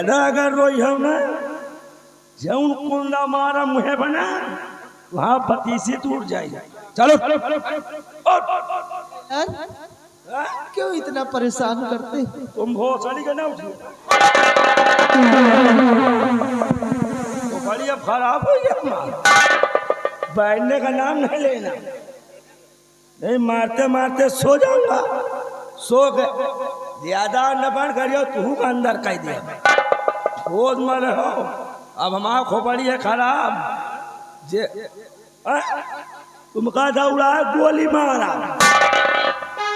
ज्यादा अगर रोई हो ना जौन कुंडा मारा मुहे बना वहां पतीसी टूट जाएगा। चलो क्यों इतना परेशान करते हो? तुम भोसड़ी के ना उठिए तो बड़ी अब खराब हो गया। बैठने का नाम नहीं लेना, नहीं मारते मारते सो जाऊंगा। सो गए ज्यादा न बढ़ करियो तू का अंदर कह दिया खोज मर हो। अब हमारा खोपड़ी है खराब जे तुमका दौड़ा गोली मारा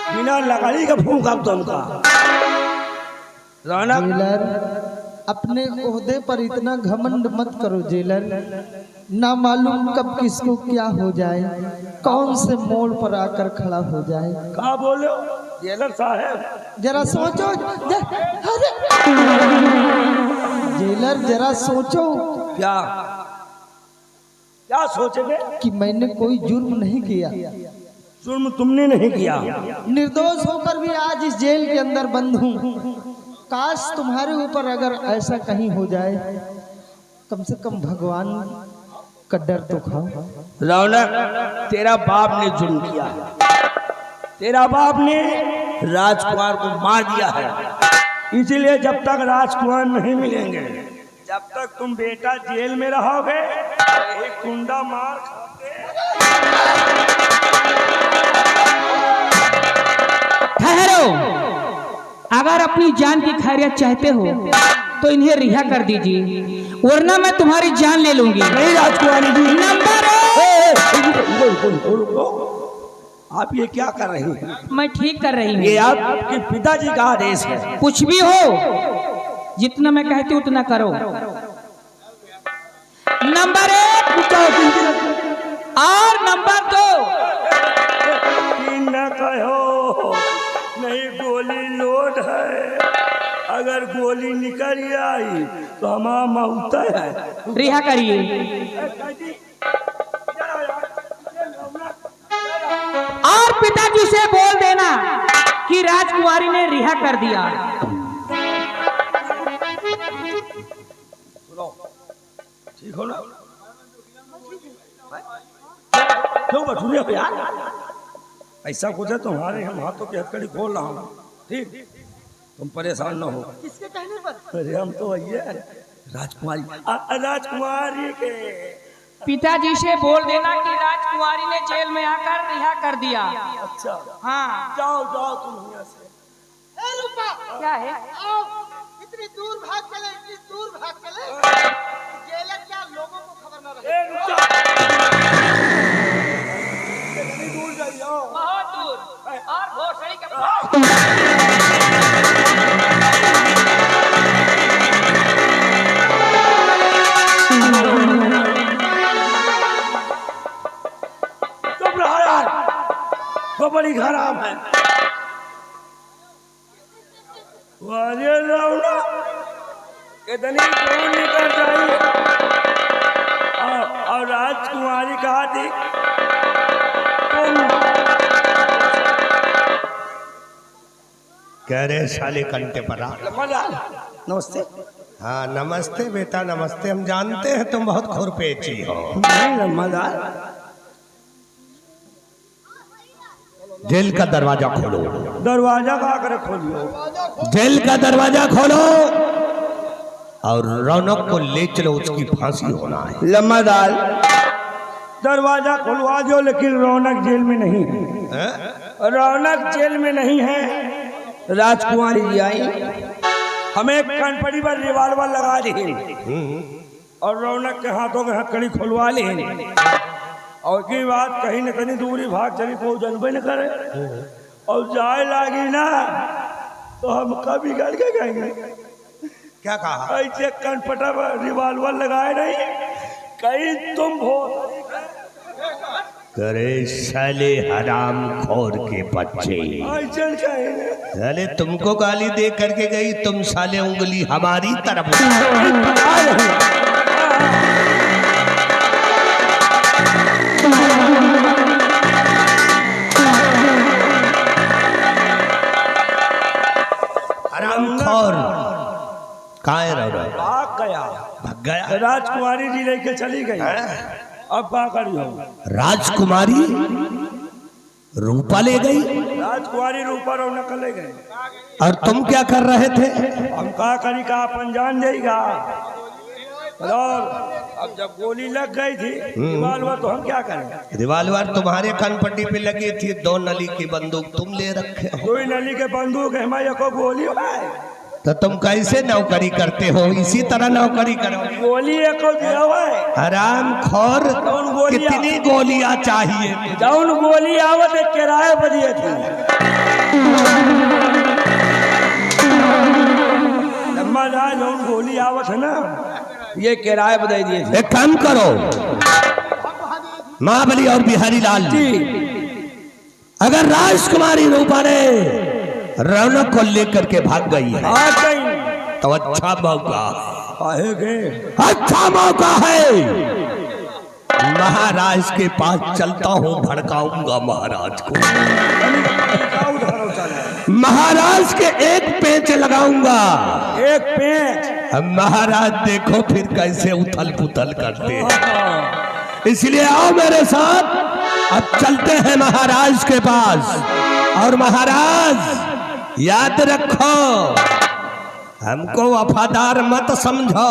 बिना लकड़ी का फूंका तुमका। जेलर अपने ओहदे पर इतना घमंड मत करो जेलर। ना मालूम कब किसको क्या हो जाए, कौन से मोड़ पर आकर खड़ा हो जाए। क्या बोलो जेलर साहब? जरा सोचो जेलर जरा सोचो। क्या क्या सोचोगे? कि मैंने कोई जुर्म नहीं किया। जुर्म तुमने नहीं किया। निर्दोष होकर भी आज इस जेल के अंदर बंद हूँ। काश तुम्हारे ऊपर अगर ऐसा कहीं हो जाए, कम से कम भगवान का डर तो खाओ। रौनक तेरा बाप ने जुर्म किया, तेरा बाप ने राजकुमार को मार दिया है। इसलिए जब तक राजकुमार नहीं मिलेंगे, जब तक तुम बेटा जेल में रहोगे एक कुंडा मार खाते। ठहरो, अगर अपनी जान की खैरियत चाहते हो तो इन्हें रिहा कर दीजिए, वरना मैं तुम्हारी जान ले लूंगी। नहीं राजकुमारी जी, नंबर आप ये क्या कर रही हैं? मैं ठीक कर रही हूँ। ये आपके पिताजी का आदेश है। कुछ भी हो, जितना मैं कहती हूँ उतना करो। नंबर 1 और नंबर 2। न कहो, नहीं गोली लोड है, अगर गोली निकल आई तो हमारा मौत है। रिहा करिए। और पिताजी से बोल देना कि राजकुमारी ने रिहा कर दिया। ठीक हो ना? क्यों बठूरे हो यार? ऐसा कुछ है तुम्हारे हम हाथों की हथकड़ी खोल रहा हूँ, ठीक? तुम परेशान न हो। किसके कहने पर? अरे हम तो वही है राजकुमारी, राजकुमारी के पिताजी से बोल देना कि राजकुमारी ने जेल में आकर रिहा कर दिया। अच्छा हाँ, जाओ जाओ तुम यहाँ से। क्या है? इतनी दूर भाग चले, इतनी दूर भाग चले। जेलर क्या लोगों को खबर न रहे। ए, रुक जा। कितनी दूर जाइए? बहुत दूर और भोसड़ी के चुप रहो यार, वो बड़ी खराब है। वाले रौना कितनी दूर निकल जाइए। और राजकुमारी कहा थी कह रहे साले कंटे पर आ। नमस्ते। हाँ नमस्ते बेटा नमस्ते। हम जानते हैं तुम बहुत खुरपेची हो। नहीं मदार, जेल का दरवाजा खोलो। दरवाजा का कर खोलियो। जेल का दरवाजा खोलो और रौनक को ले चलो, उसकी फांसी होना है। लम्बादार दरवाजा खुलवा दो, लेकिन रौनक जेल में नहीं है। रौनक जेल में नहीं है। राजकुमारी जी आई, हमें कनपड़ी पर रिवाल्वर लगा दी और रौनक के हाथों में हथकड़ी खुलवा ली। और की बात कहीं न कहीं दूरी भाग चली तो जनबे न करे और जाए लागी ना तो हम कभी गड़ के कहेंगे। क्या कहा? ऐसे कनपटा पर रिवाल्वर लगाए नहीं कहीं तुम हो। करे साले हराम खोर के बच्चे, ऐसे कहेंगे। साले तुमको गाली दे करके गई, तुम साले उंगली हमारी तरफ। हराम खोर कहाँ है रौनक? गया। भाग गया। राजकुमारी जी लेके चली गई। अब क्या करियो? राजकुमारी रूपा ले गई राजकुमारी रूपा रौनक ले गई। और तुम क्या कर रहे थे? हम का करी का अपन जान जाएगा। और अब जब गोली लग गई थी रिवाल्वर, तो हम क्या करें? रिवाल्वर तुम्हारे कनपट्टी पे लगी थी, 2 नली की बंदूक तुम ले रखे हो। 2 नली के बंदूक है, हमारे को गोली है। तो तुम कैसे नौकरी करते हो? इसी तरह नौकरी करो। गोली एक दिया हुआ है। हराम खोर, कौन गोलियां? कितनी गोलियां चाहिए? जौन गोली आवत एक किराए पर दिए थे। जौन गोली आवत है ना, ये किराए पर दे दिए थे। एक काम करो, महाबली और बिहारी लाल जी, अगर राजकुमारी रूपा ने रौनक को लेकर के भाग गई है तो अच्छा मौका अच्छा मौका है। महाराज के पास चलता हूँ, भड़काऊंगा महाराज को। महाराज के एक पेंच लगाऊंगा। एक पेंच? महाराज देखो फिर कैसे उथल पुथल करते हैं। इसलिए आओ मेरे साथ, अब चलते हैं महाराज के पास। और महाराज याद रखो, हमको वफादार मत समझो।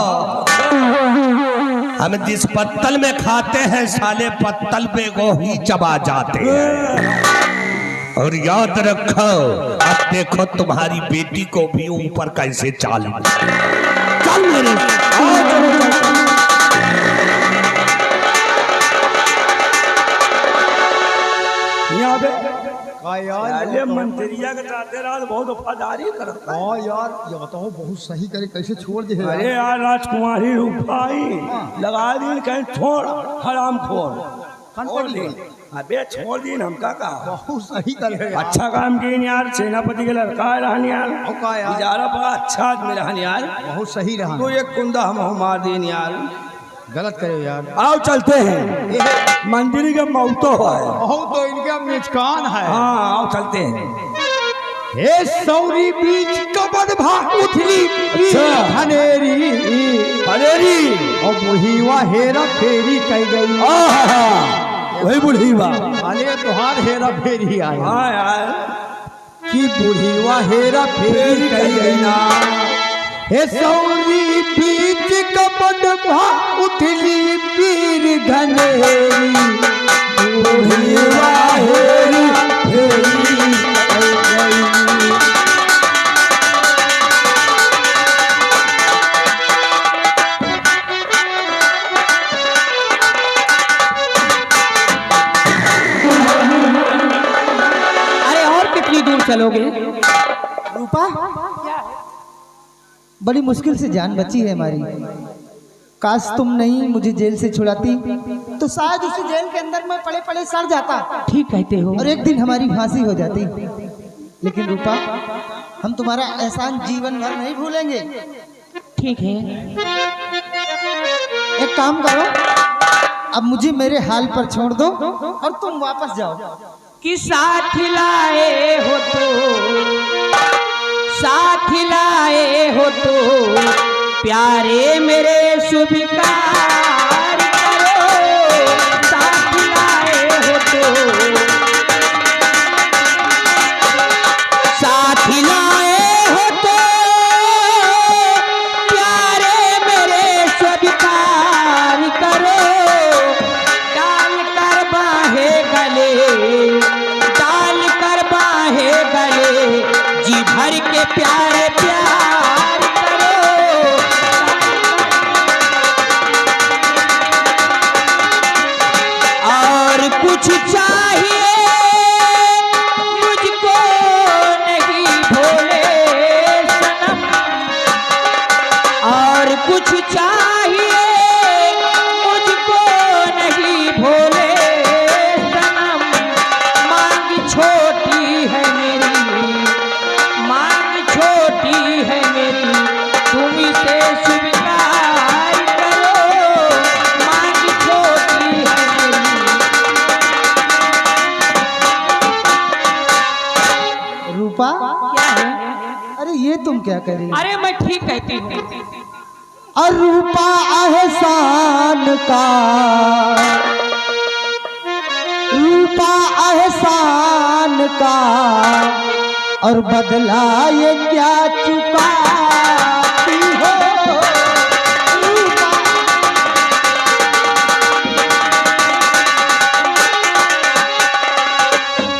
हम जिस पत्तल में खाते हैं साले पत्तल पे को ही चबा जाते हैं। और याद रखो, अब देखो तुम्हारी बेटी को भी ऊपर कैसे चल मेरे। यहाँ पे यार मंत्रिया के चाहते रात बहुत वफादारी करता है। हाँ यार, ये बताओ बहुत सही करे, कैसे छोड़ दे? अरे यार राजकुमारी रूपाई लगा दी, कहीं छोड़ हराम खोर। अबे छोड़ दी, हम का बहुत सही करे। अच्छा काम की यार, सेनापति के लड़का है रहन यार। गुजारा बड़ा अच्छा आदमी रहन यार, बहुत सही रहा। तो एक कुंदा हम मार दीन यार। गलत करे यार। आओ चलते हैं, मंदिर के मौतो है। तो इनका मेचकान है। हाँ आओ चलते हैं। हे सौरी बीच कबद भाग उथली धनेरी हनेरी और बुढ़ीवा हेरा फेरी कह गई। वही बुढ़ीवा। अरे तुहार हेरा फेरी आया। हाँ यार, कि बुढ़ीवा हेरा फेरी कह गई ना। हे सौरी बीच कबद भाग उथली पीर धनेरी बुढ़ीवा हेरा फेरी कह गई। चलोगे? रूपा, बड़ी मुश्किल से जान बची है हमारी। काश तुम नहीं मुझे जेल से छुड़ाती तो शायद उसी जेल के अंदर मैं पड़े पड़े सड़ जाता। ठीक कहते हो। और एक दिन हमारी फांसी हो जाती। लेकिन रूपा, हम तुम्हारा एहसान जीवन भर नहीं भूलेंगे। ठीक है, एक काम करो, अब मुझे मेरे हाल पर छोड़ दो और तुम वापस जाओ। कि साथ लाए हो तो प्यारे मेरे शुभकार करो। साथ लाए हो तो प्यारे मेरे स्वीकार करो। डाल कर गले जी भर के प्यारे प्यार करो। और कुछ चाहिए मुझको नहीं भोले सनम। और कुछ चाहिए मुझको नहीं भोले सनम। मांग छोटी है मेरी, मांग छोटी है मेरी, तुम इसे स्वीकार करो। मांग छोटी है मेरी। रूपा, क्या है? अरे ये तुम क्या कर रही हो? अरे मैं ठीक कहती हूँ। और रूपा एहसान का, रूपा एहसान का, और बदला ये क्या चुकाती हो।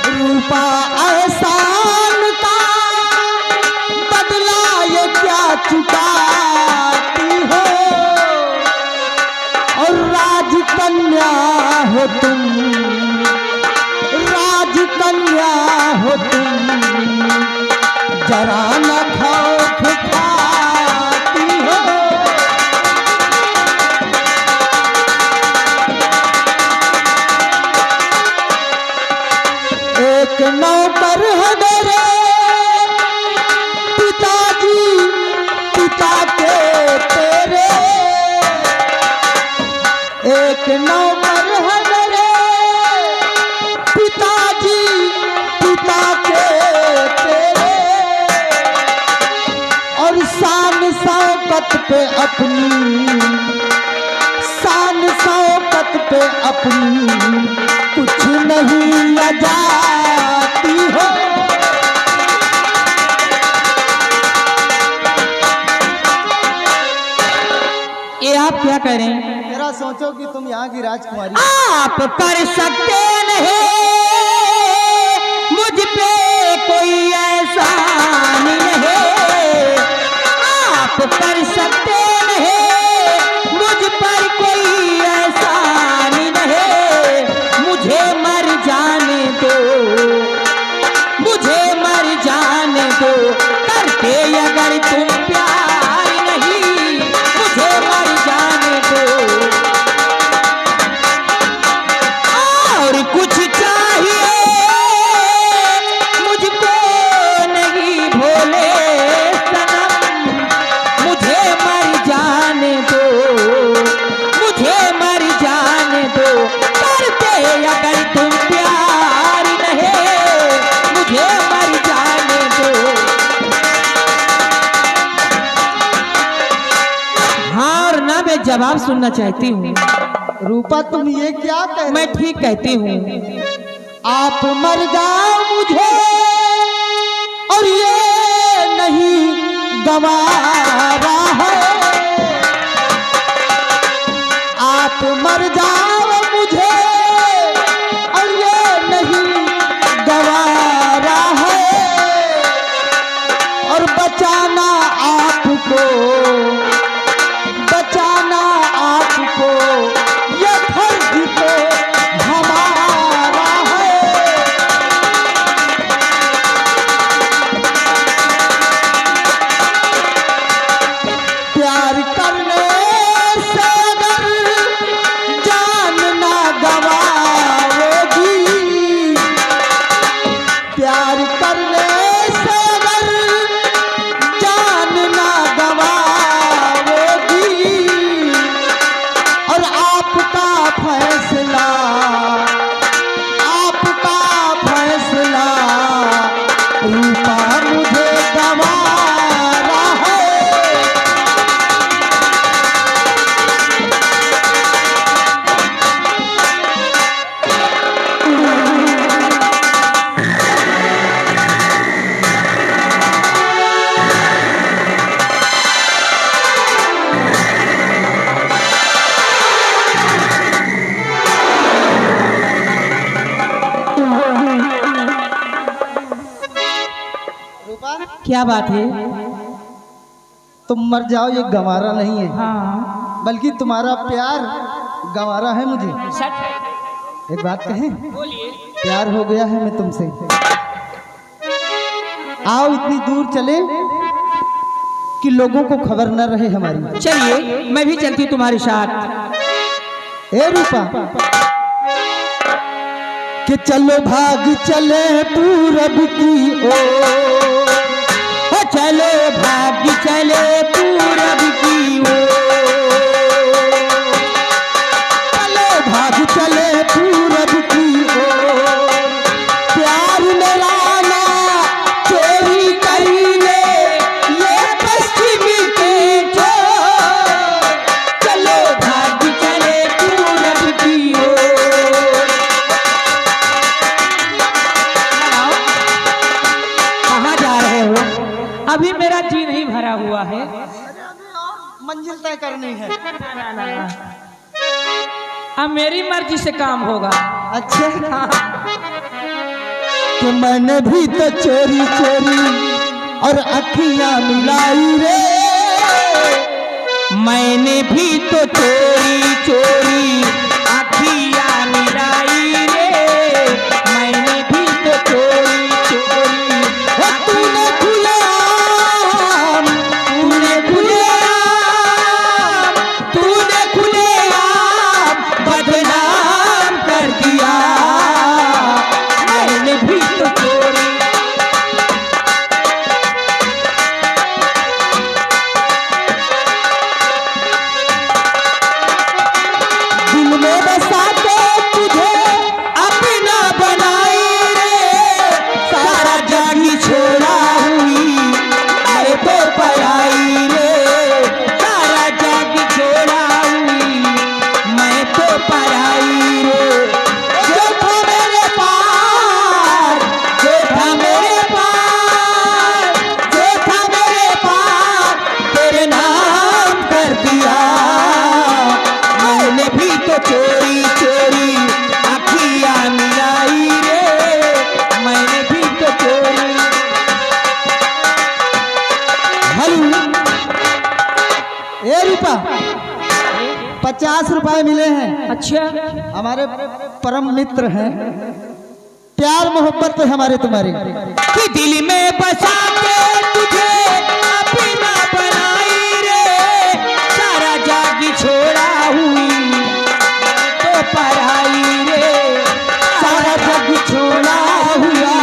रूपा एहसान का, बदला ये क्या चुकाती हो। और राजकन्या हो तुम, राजकन्या हो तुम, जरा न खौफ खाती हो। एक नौकर है मेरे पिताजी, पिता के तेरे। एक नौकर है मेरे पिताजी, पिता के तेरे। और शान शौकत पे अपनी, शान शौकत पे अपनी कुछ नहीं लजाती हो। ये आप क्या करें? जरा सोचो कि तुम यहाँ की राजकुमारी। आप कर सकते नहीं मुझ पे कोई एहसान नहीं। आप कर सकते नहीं मुझ पर कोई एहसान नहीं। मुझे मर जाने दो, मुझे मर जाने दो, करते अगर तुम प्यार नहीं, मुझे मर जाने दो। और कुछ चाहिए मुझको नहीं भोले सनम, मुझे मर जाने दो, मुझे मर जाने दो, करते अगर तुम प्यार नहीं, मुझे मर जाने दो। हाँ और ना मैं जवाब सुनना चाहती हूँ। रूपा तुम ये क्या कह रहे मैं ठीक कहती हूँ। आप मर जाओ मुझे और ये नहीं गवारा है। आप मर जाओ मुझे और ये नहीं गवारा है। और बचाना आपको, बचाना आपको ये फर्ज तो हमारा है। प्यार करने से अगर जान ना गवाओगी, प्यार करने से अगर जान ना गवाओगी, और आपका फैसला, आपका फैसला रूपा मुझे गवारा है। रूपा क्या बात है? तुम मर जाओ ये गंवारा नहीं है, हाँ बल्कि तुम्हारा प्यार गंवारा है मुझे। एक बात कहें, प्यार हो गया है मैं तुमसे। आओ इतनी दूर चले कि लोगों को खबर न रहे हमारी। चलिए मैं भी चलती हूँ तुम्हारे साथ। ए रूपा कि चलो भाग चले पूरब की ओर, चलो भाग चले पूरब की ओर। चलो भाग चले पूरब की ओर। प्यार मेरा ना चोरी कर ले ये पश्चिमी के चोर। अब मेरी मर्जी से काम होगा। अच्छा कि मैंने भी तो चोरी चोरी और अखियां मिलाई रे, मैंने भी तो चोरी चोरी आँखियाँ मिलाई रे, मैंने भी तो चोरी चोरी। तूने खुलेआम बदनाम कर दिया, मैंने भी तो चोरी। दिल में बसा के तुझे अपना बनाई रे, सारा जागी छोड़ा हुई मैं तो पराई रे, सारा जागी छोड़ा हुई मैं तो पराई रे। जो था मेरे पास, जो था मेरे पास, जो था मेरे पास, तेरे नाम कर दिया, मैंने भी तो चोरी चोरी आँखियाँ मिलाई रे, मैंने भी तो चोरी। हेलो ए रूपा, 50 रुपए मिले हैं। अच्छा, हमारे परम मित्र हैं, प्यार मोहब्बत है हमारे तुम्हारे। कि दिल में बसा के तुझे अपना बनाई रे, सारा जागी छोड़ा हुई तो पराई रे, सारा जागी छोड़ा हुआ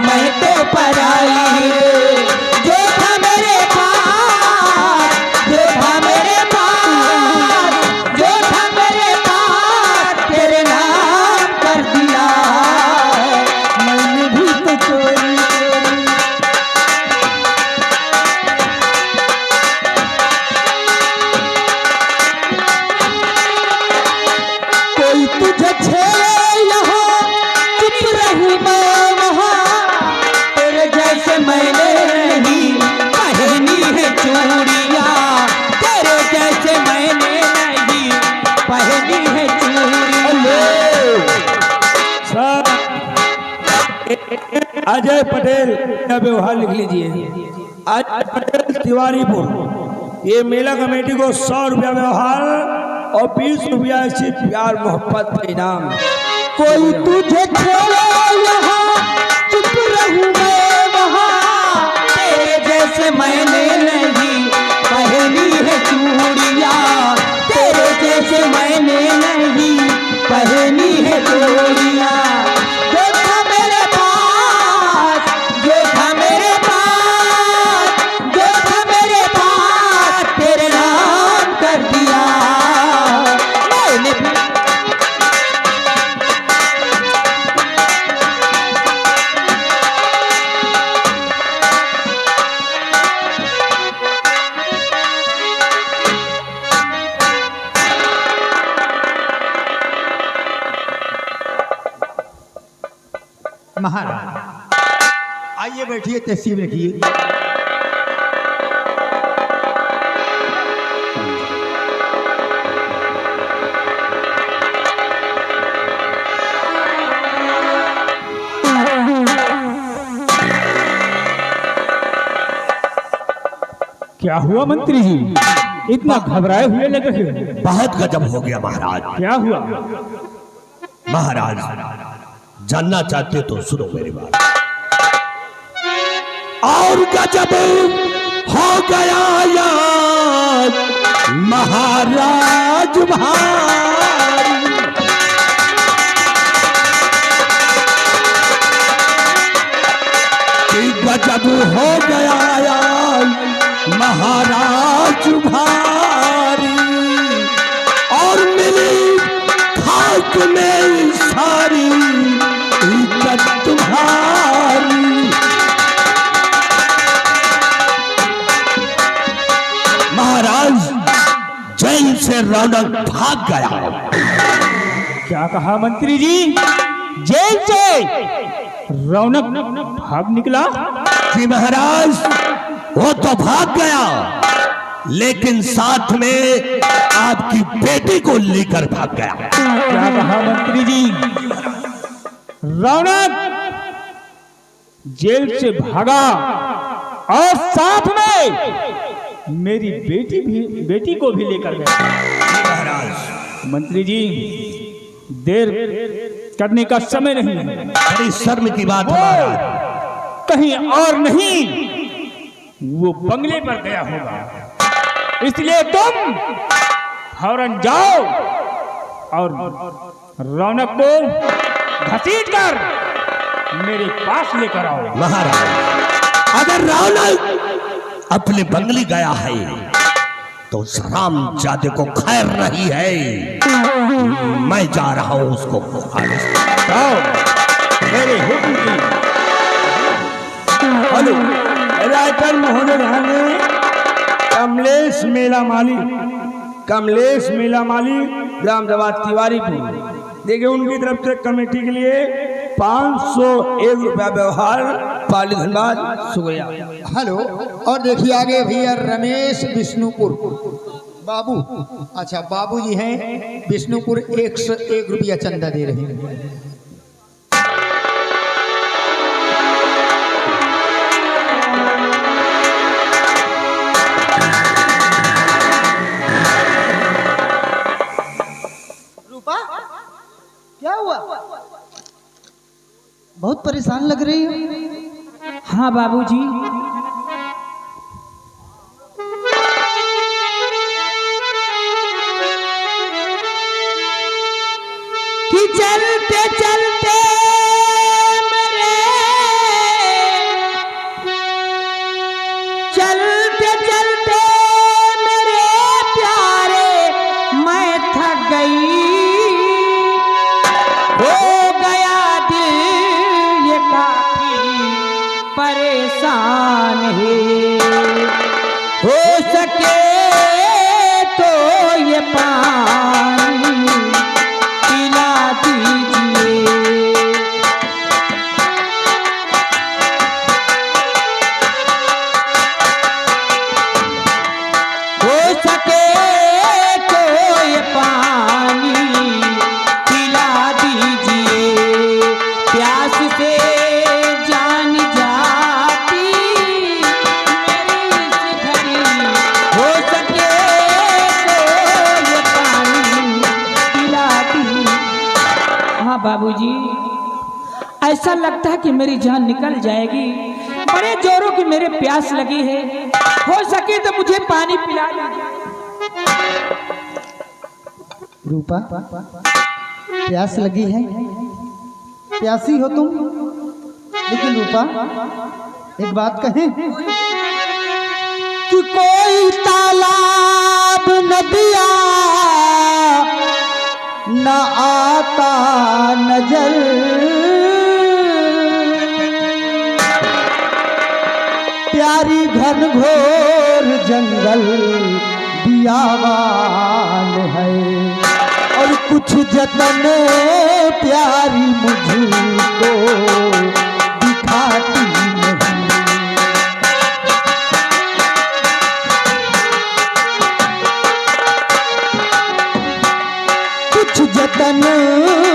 मैं तो पराई रे। जो था मेरे पास, जो था मेरे पास, जो था मेरे पास, तेरे नाम कर दिया, मैंने भी तो चोरी चोरी। कोई तुझे छेड़े यहाँ, चुप रहूं मैं वहाँ, तेरे जैसे मैंने नहीं पहनी है चूड़ियाँ, तेरे जैसे मैंने नहीं पहनी है चूड़ियाँ। सर अजय पटेल का व्यवहार लिख लीजिए। अजय पटेल तिवारीपुर, ये मेला कमेटी को 100 रुपया व्यवहार और 20 रुपया सिर्फ प्यार मोहब्बत का इनाम। कोई तुझे छेड़े यहाँ, चुप रहूं मैं वहाँ, तेरे जैसे मैंने नहीं पहनी है चूड़ियाँ, तेरे जैसे मैंने नहीं पहनी है चूड़ियाँ। जो था मेरे पास, जो था मेरे पास, जो था मेरे पास, तेरे नाम कर दिया, मैंने भी महाराज आइए बैठिए, तहसील रखिए। क्या हुआ मंत्री जी, इतना घबराए हुए लग रहे हो? बहुत गजब हो गया महाराज। क्या हुआ? महाराज जानना चाहते तो सुनो मेरी बात। और गजब हो गया यार महाराज भाई, कि गजब हो गया यार महाराज भारी, और मिली खाक में सारी इज्जत तुम्हारी। महाराज जेल से रौनक भाग गया। क्या कहा मंत्री जी? जेल से रौनक भाग निकला? जी महाराज, वो तो भाग गया, लेकिन साथ में आपकी बेटी को लेकर भाग गया। क्या कहा मंत्री जी? रौनक जेल से भागा और साथ में मेरी बेटी को भी लेकर गया। मंत्री जी, देर करने का समय नहीं है। बड़ी शर्म की बात है महाराज। कहीं और नहीं, वो बंगले पर गया होगा, इसलिए तुम फौरन जाओ और रौनक को घसीट कर मेरे पास लेकर आओ। महाराज, अगर रौनक अपने बंगले गया है तो हरामजादे को खैर नहीं है। मैं जा रहा हूं उसको जाओ, मेरे हुक्म की। हेलो, रायकर महोदय ने कमलेश मेला माली ग्राम जवात तिवारीपुर, देखिए उनकी तरफ से कमेटी के लिए 501 रुपया व्यवहार। पाली धनबाद, शुक्रिया। हेलो, और देखिए आगे भैया रमेश विष्णुपुर बाबू। अच्छा, बाबू जी हैं विष्णुपुर, 101 रुपया चंदा दे रहे हैं। रूपा, क्या हुआ? बहुत परेशान लग रही हो। हाँ बाबूजी, कि चलते चलते मेरे, चलते चलते मेरे प्यारे मैं थक गई, हो गया दिल ये काफी परेशान है, हो सके तो ये पानी पिला दीजिए। हो सके तो ये पानी पिला दीजिए, प्यास से जान जाती मेरी इस घड़ी, हो सके तो ये पानी पिला दीजिए। हाँ बाबूजी, ऐसा लगता है कि मेरी जान निकल जाएगी, बड़े जोरों की मेरे प्यास लगी है, हो सके तो मुझे पानी पिला दीजिए। रूपा, प्यास लगी है, प्यासी हो तुम, लेकिन रूपा एक बात कहें कि कोई तालाब नदिया न आता नजर, प्यारी घनघोर जंगल बियावान है, और कुछ जतन प्यारी मुझको दिखाती नहीं। कुछ जतन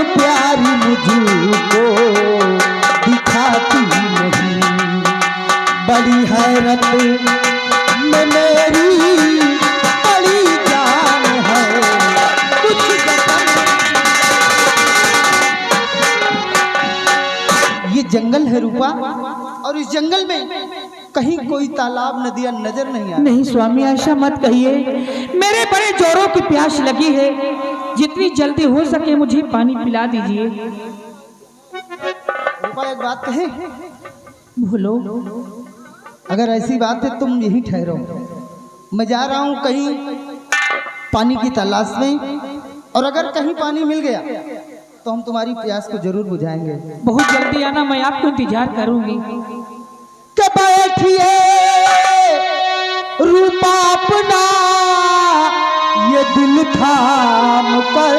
प्यारी मुझको दिखाती नहीं, बड़ी हैरत में मेरी बड़ी जान है, कुछ जतन। ये जंगल है रूपा, और इस जंगल में कहीं कोई तालाब नदियां नजर नहीं आ। नहीं स्वामी, ऐसा मत कहिए, मेरे बड़े जोरों की प्यास लगी है, जितनी जल्दी हो सके मुझे पानी पिला दीजिए। रूपा एक बात कहे, बोलो। अगर ऐसी बात है तुम यहीं ठहरो, मैं जा रहा हूँ कहीं पानी की तलाश में, और अगर कहीं पानी मिल गया तो हम तुम्हारी प्यास को जरूर बुझाएंगे। बहुत जल्दी आना, मैं आपको इंतजार करूंगी। के बैठिए रूपा अपना ये दिल थाम कर,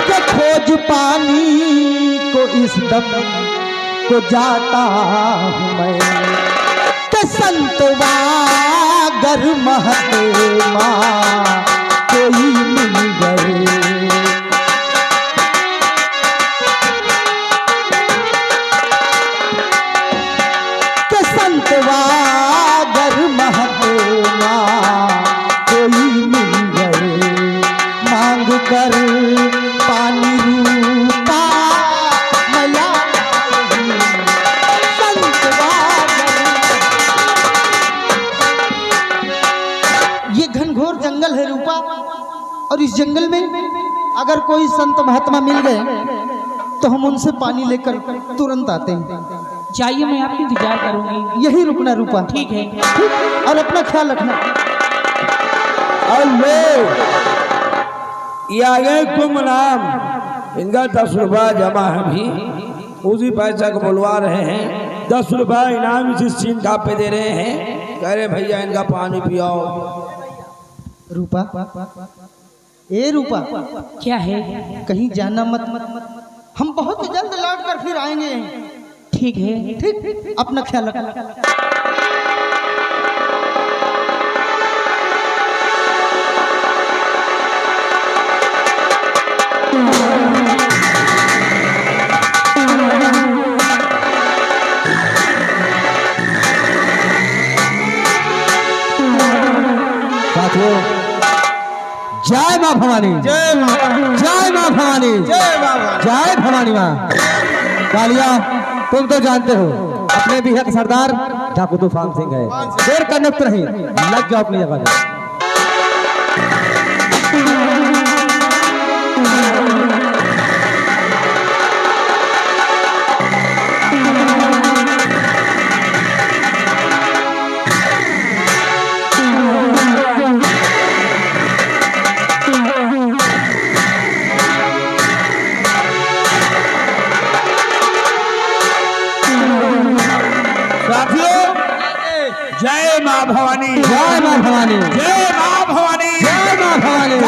के खोज पानी को इस दम को जाता हूँ मैं, के संग संतवा गर महत्मा कोई मिल गए। के संतवा गर महत्मा कोई मिल गए। मांग कर पानी रूपा मला संतवा ये घनघोर जंगल है रूपा, और इस जंगल में अगर कोई संत महात्मा मिल गए तो हम उनसे पानी लेकर तुरंत आते हैं। जाइए, मैं आपकी इंतजार करूंगी। यही रुकना रूपा। ठीक है। ठीक, और अपना ख्याल रखना। अल्ले ये आ गए कुम नाम, इनका 10 रुपया जमा है भी, उसी पैसा को बुलवा रहे हैं। 10 रुपया इनाम इसी सीन का पे दे रहे हैं। कह रहे भैया इनका पानी पियाओ। रूपा, ए रूपा, क्या है? कहीं जाना मत, हम बहुत जल्द लौट कर फिर आएंगे। ठीक है। ठीक, अपना ख्याल रखना। साथियों, जय माँ भवानी, जय माँ भवानी, जय भवानी माँ। कालिया, तुम तो जानते हो अपने भी हक सरदार ठाकुर तूफान सिंह है। देर करने को नहीं, लग जाओ अपनी जगह पे। जय माँ भवानी, जय माँ भवानी, जय माँ भवानी, जय माँ भवानी।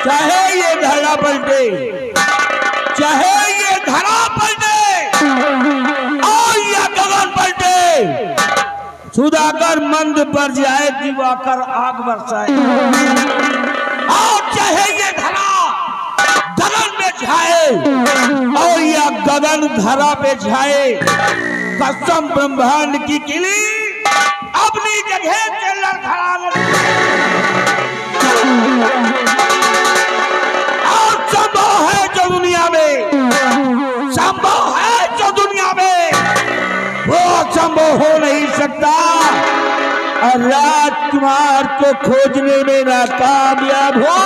चाहे ये धरा पलटे, चाहे ये धरा पलटे और या गगन पलटे, सुधाकर मंद पर जाए दिवाकर आग बरसाए। और चाहे ये धरा गगन में छाए और या गगन धरा पे छाए, कसम ब्रह्मांड की किली अपनी जगह से लड़खड़ाने। और संभव है जो दुनिया में, संभव है जो दुनिया में, वो संभव हो नहीं सकता। और राजकुमार को खोजने में नाकामयाब हो,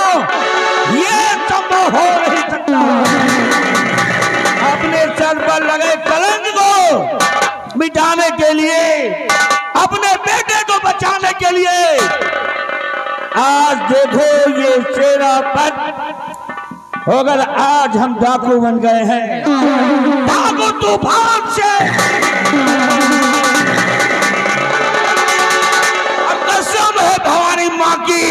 ये संभव हो नहीं सकता। अपने सर पर लगे कलंक को मिटाने के लिए, अपने बेटे को बचाने के लिए, आज देखो ये सेनापत होकर आज हम डाकू बन गए हैं। डाकू तूफान से कसम है भवानी माँ की,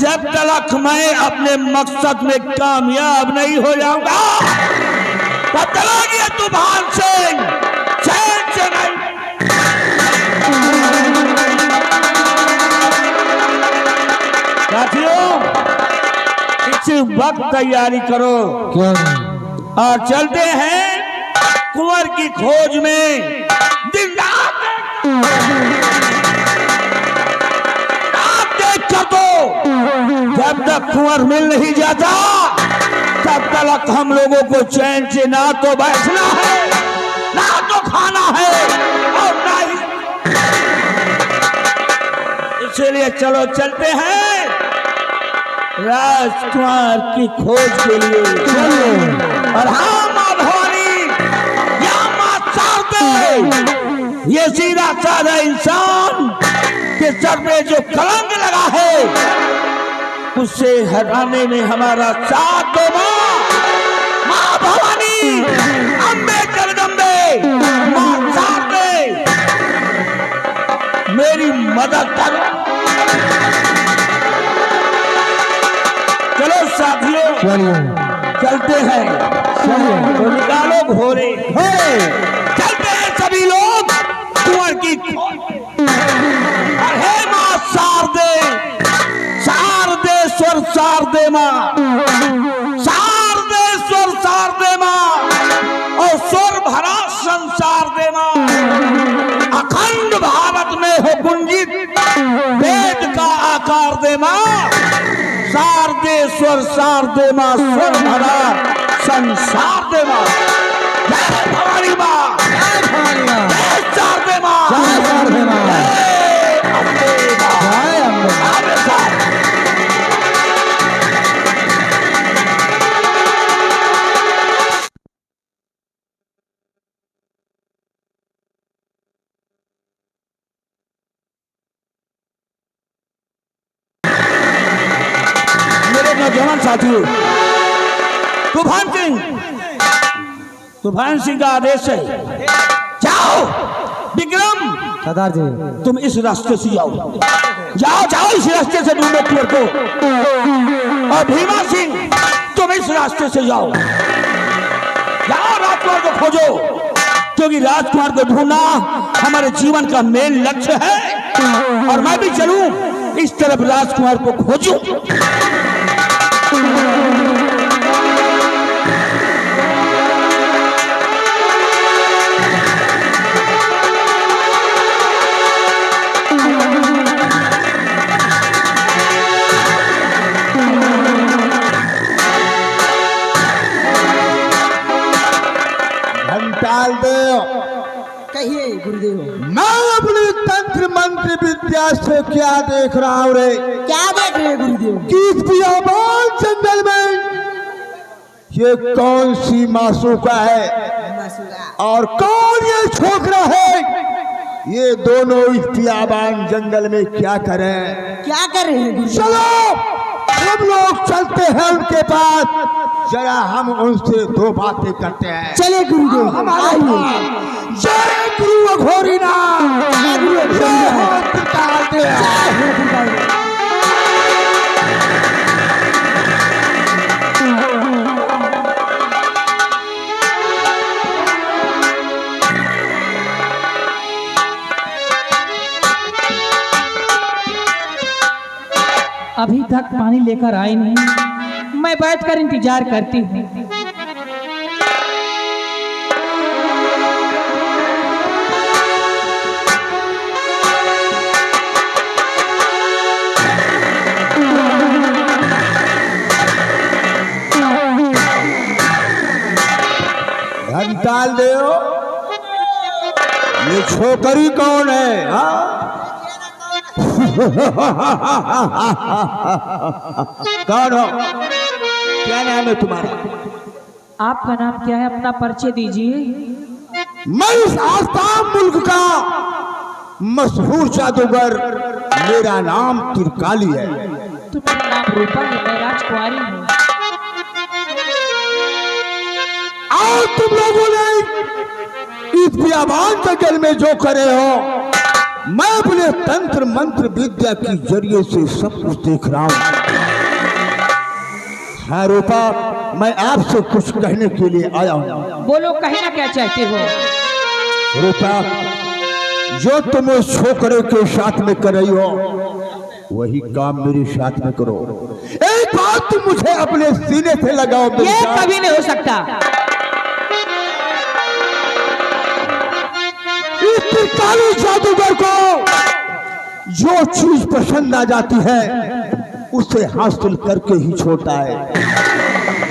जब तक मैं अपने मकसद में कामयाब नहीं हो जाऊंगा, तब तक ये तूफान से चैन से नहीं। साथियों, इसी वक्त तैयारी करो, क्यों? और चलते हैं कुंवर की खोज में। दिन रात देख तो जब तक कुंवर मिल नहीं जाता, तब तक हम लोगों को चैन से ना तो बैठना है, ना तो खाना है, और ना ही। इसलिए चलो चलते हैं राजकुमार की खोज के लिए। और हाँ माँ भवानी, या माँ शारदे, ये सीधा साधा इंसान के सर पे जो कलंक लगा है, उससे हटाने में हमारा साथ दो माँ भवानी, अम्बे जगदम्बे, माँ शारदे, मेरी मदद करो। चलो साथियों, चलिए। चलते हैं। तो निकालो घोड़े। चलते हैं सभी लोग कुंवर की खोज पे। अरे माँ शारदे, शारदेश्वर शारदे माँ, शारदेश्वर शारदे माँ और स्वर भरा संसार दे माँ। अखंड भारत में हो गुंजित वेद का आकार दे माँ। शारदेश्वर शारदे माँ, स्वर भरा संसार दे माँ। जय भवानी माँ, जय भवानी माँ, जय शारदे माँ, जय शारदे माँ, जय अम्बे माँ, जय अम्बे माँ। नौजवान साथी तूफान सिंह का आदेश है, जाओ विक्रम सरदार जी। तुम इस रास्ते से जाओ, जाओ जाओ इस रास्ते से ढूंढो कुंवर को। और भीमा सिंह तुम इस रास्ते से जाओ, जाओ राजकुमार को खोजो, क्योंकि राजकुमार को ढूंढना हमारे जीवन का मेन लक्ष्य है। और मैं भी चलूं इस तरफ राजकुमार को खोजूं। घंटाल देव, कहिए गुरुदेव। मैं अपनी तंत्र मंत्र विद्या से क्या देख रहा हूँ रे? क्या देख रहे हैं गुरुदेव? कि इस बियाबान जंगल में ये कौन सी मासूका है और कौन ये छोकरा है? ये दोनों इस बियाबान जंगल में क्या करें? क्या कर रहे हैं गुरुदेव? चलो हम लोग चलते हैं उनके पास, जरा हम उनसे दो बातें करते हैं। चले गुरुदेव। हमारे जय गुरु अघोरीनाथ, जय हो त्रिकाल देव। अभी तक पानी लेकर आए नहीं, मैं बैठकर इंतजार करती हूँ। घंटाल देव, ये छोकरी कौन है? हाँ? कौन हो? क्या नाम है तुम्हारा? आपका नाम क्या है? अपना परिचय दीजिए। मैं इस आसाम मुल्क का मशहूर जादूगर, मेरा नाम त्रिकाली है। तो मेरा नाम रूपा है, मैं राजकुमारी हूँ। और तुम लोगों ने इस बियाबान जंगल में जो करे हो, मैं अपने तंत्र मंत्र विद्या के जरिए से सब कुछ देख रहा हूँ। हाँ रूपा, मैं आपसे कुछ कहने के लिए आया हूँ। बोलो, कहना क्या चाहते हो? रूपा, जो तुम उस छोकरे के साथ में कर रही हो, वही काम मेरे साथ में करो। एक बात तुम मुझे अपने सीने से लगाओ। ये कभी नहीं हो सकता। इस त्रिकाली जादूगर को जो चीज पसंद आ जाती है उसे हासिल करके ही छोड़ता है।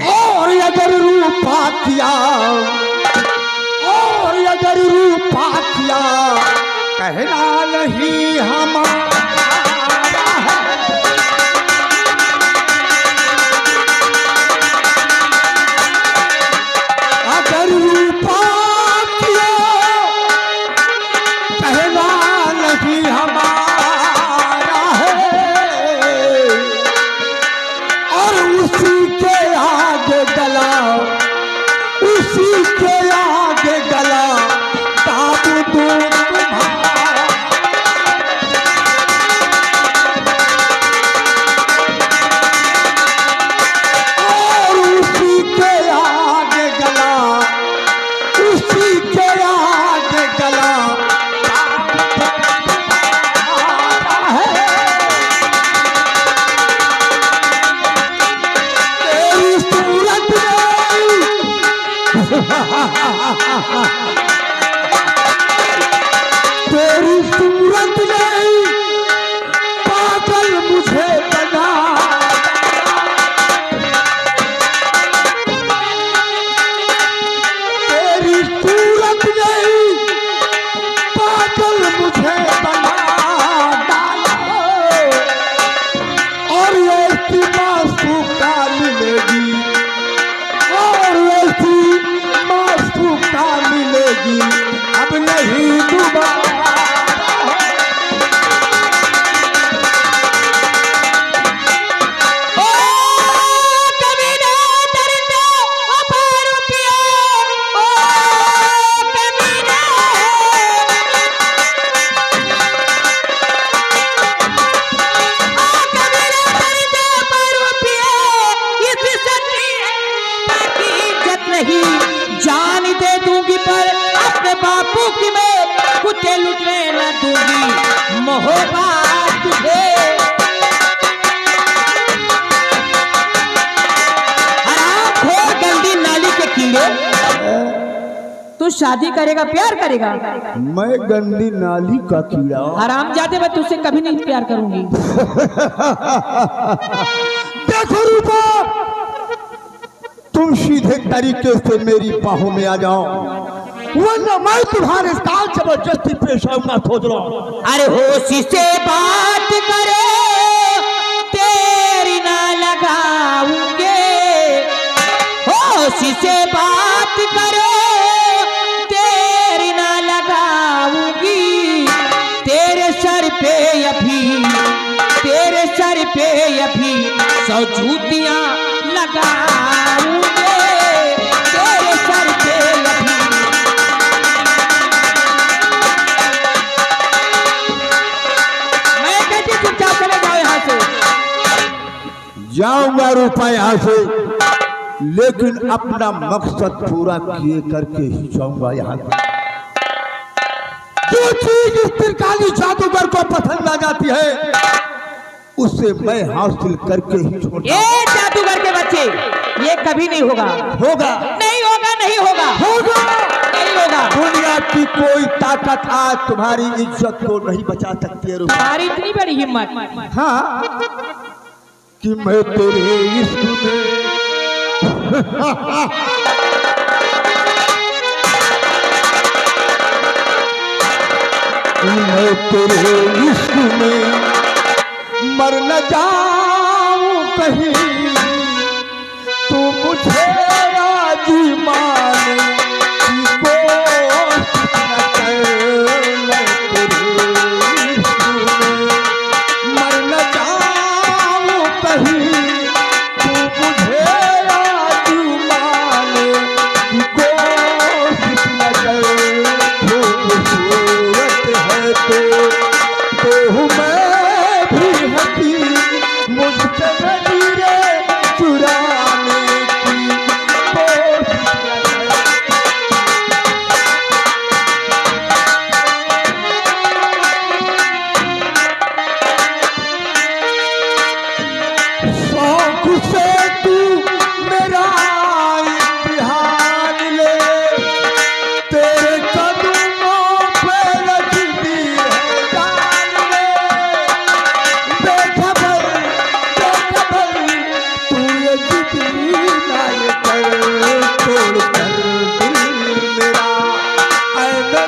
और अगर रूपा किया, और अगर रूपा किया, कहना नहीं हमारा है। अगर रूपा किया, कहना नहीं हमारा है। और उसी के आगे गला, उसी के आगे गला, ताबू दूर तुम्हारा। होगा तुझे। हराम खोर गंदी नाली के कीड़े, तू शादी करेगा प्यार करेगा? मैं गंदी नाली का कीड़ा। हरामजादे, मैं तुझसे कभी नहीं प्यार करूंगी। देखो रूपा, तुम सीधे तरीके से मेरी बाहों में आ जाओ, वरना मैं तुम्हारे साथ जबरदस्ती पेश आऊंगा। सोच लो। अरे होश से बात करे तेरी ना लगाऊंगे, होश से बात करे तेरी ना लगाऊंगी। तेरे सर पे अभी, तेरे सर पे अभी 100 जूतियां लगाऊंगे। तेरे सर पे अभी। मैं कहती चुपचाप चले जाओ यहाँ से। जाऊंगा रूपा यहाँ से, लेकिन अपना मकसद पूरा किए करके ही जाऊंगा यहाँ से। जो चीज इस त्रिकाली जादूगर को पसंद आ जाती है, उसे मैं हासिल करके ही छोड़ता हूं। ये जादूगर के बच्चे, ये कभी नहीं होगा। होगा, नहीं होगा, नहीं होगा, होगा, नहीं होगा। दुनिया की कोई ताकत आज तुम्हारी इज्जत को नहीं बचा सकती है रूपा। तुम्हारी इतनी बड़ी हिम्मत। हाँ, कि मैं तेरे इश्क में मैं तेरे इश्क में मर न जाऊं कहीं, तू मुझे राजी माने की कोशिश न कर। मैं तेरे इश्क में मर न जाऊं कहीं, तू मुझे राजी माने की कोशिश न कर। खूबसूरत है तो मैं भी हंसी, मुझसे नजरें चुराने की कोशिश न कर। शौक से तू मेरा इम्तिहान ले, तेरे कदमों पे रख दी है जान ले। बेखबर बेखबर तू ये जिंदगी ना ये कर, तोड़ कर दिल मेरा ऐने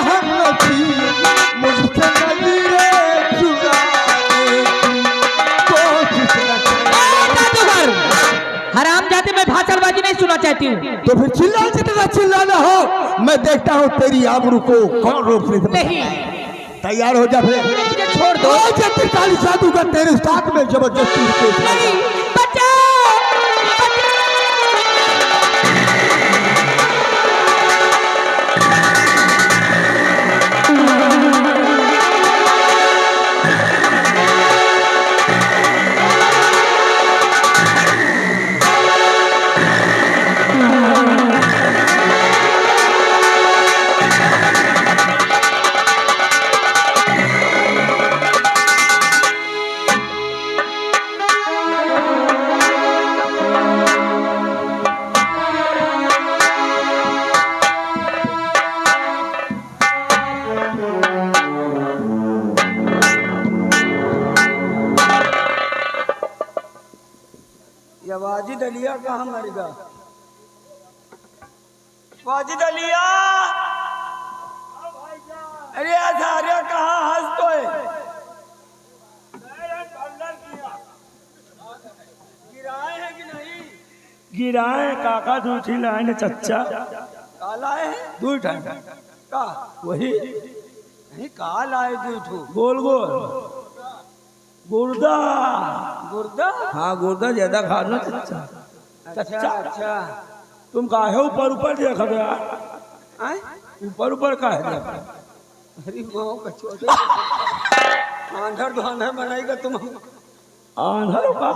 हमनसी, मुझसे नजरें चुराने की कोशिश न कर। जादूगर, हरामजादे, मैं भाषणबाजी नहीं सुनना चाहती हूँ। तो फिर चिल्ला जितना चिल्लाना हो, मैं देखता हूँ तेरी आबरू को कौन रोक लेता। नहीं, तैयार हो जा फिर। मुझे छोड़ दो। आज ये त्रिकाली जादूगर तेरे साथ में जबरदस्ती पेश आएगा। नहीं, बचाओ, ये वाजिद अलिया कहाँ मर गया? वाजिद अलिया, अरे आधार्या कहाँ हंस तो है? गिराए हैं कि नहीं? गिराए काका, दूसरी लाइन चच्चा काला है दूर का वही नहीं, काल आए दूठू गोल गोल गुर्दा गुर्दा। हाँ गुर्दा ज्यादा खा लो चच्चा। अच्छा अच्छा, तुम काहे ऊपर ऊपर देख रहे यार? ऊपर ऊपर का है? अरे माँ का छोटे आंधर धोंधर बनाएगा तुम। आंधर का